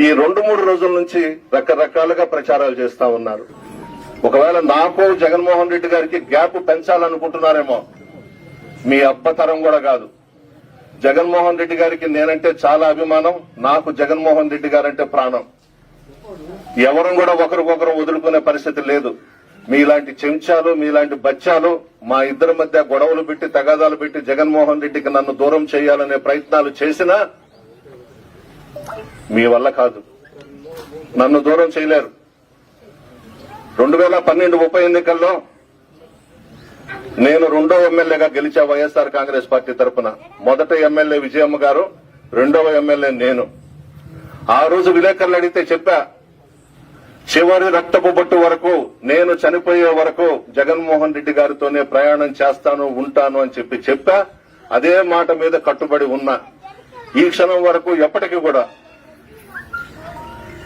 ఈ 2-3 రోజుల నుంచి రకరకాలుగా ప్రచారాలు చేస్తా ఉన్నారు. ఒకవేళ నాకు జగన్మోహన్ రెడ్డి గారికి గ్యాప్ పెంచాలనుకుంటున్నారేమో. మీ అబ్బతరం కూడా కాదు. జగన్మోహన్ రెడ్డి గారికి నేనంటే చాలా అభిమానం. నాకు జగన్మోహన్ రెడ్డి గారంటే ప్రాణం. ఎవరు కూడా ఒకరికొకరు వదులుకునే పరిస్థితి లేదు. మీలాంటి చెంచాలు, మీలాంటి బచ్చాలు మా ఇద్దరి మధ్య గొడవలు పెట్టి, తగాదాలు పెట్టి జగన్మోహన్ రెడ్డికి నన్ను దూరం చేయాలనే ప్రయత్నాలు చేసినా మీ వల్ల కాదు. నన్ను దూరం చేయలేరు. 2012 ఉప ఎన్నికల్లో నేను 2వ ఎమ్మెల్యేగా గెలిచా వైఎస్ఆర్ కాంగ్రెస్ పార్టీ తరఫున. మొదట ఎమ్మెల్యే విజయమ్మ గారు, 2వ ఎమ్మెల్యే నేను. ఆ రోజు విలేకరులు అడిగితే చెప్పా, చివరి రక్తపు బొట్టు వరకు, నేను చనిపోయే వరకు జగన్మోహన్ రెడ్డి గారితోనే ప్రయాణం చేస్తాను, ఉంటాను అని చెప్పా. అదే మాట మీద కట్టుబడి ఉన్నా. ఈ క్షణం వరకు ఎప్పటికీ కూడా.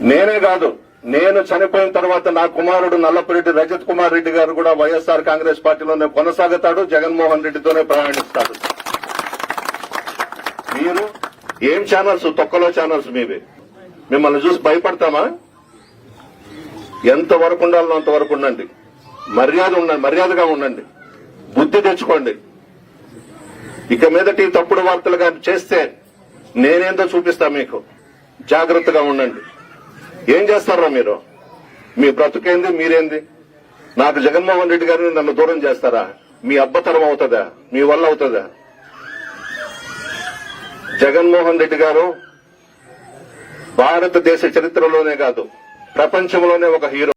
నేనే కాదు, నేను చనిపోయిన తర్వాత నా కుమారుడు నల్లపురెడ్డి రజత్ కుమార్ రెడ్డి గారు కూడా వైఎస్ఆర్ కాంగ్రెస్ పార్టీలోనే కొనసాగుతాడు, జగన్మోహన్ రెడ్డితోనే ప్రయాణిస్తాడు. మీరు ఏం ఛానల్స్, తొక్కలో ఛానల్స్ మీవి. మిమ్మల్ని చూసి భయపడతామా? ఎంతవరకు ఉండాలో అంతవరకు ఉండండి. మర్యాదగా ఉండండి. బుద్ధి తెచ్చుకోండి. ఇక మీదటి తప్పుడు వార్తలుగా చేస్తే నేనేందో చూపిస్తా మీకు. జాగ్రత్తగా ఉండండి. ఏం చేస్తారా మీరు? మీ బ్రతుకేంది, మీరేంది? నాకు జగన్మోహన్ రెడ్డి గారిని నన్ను దూరం చేస్తారా? మీ అబ్బతరం అవుతుందా? మీ వల్ల అవుతుందా? జగన్మోహన్ రెడ్డి గారు భారతదేశ చరిత్రలోనే కాదు, ప్రపంచంలోనే ఒక హీరో.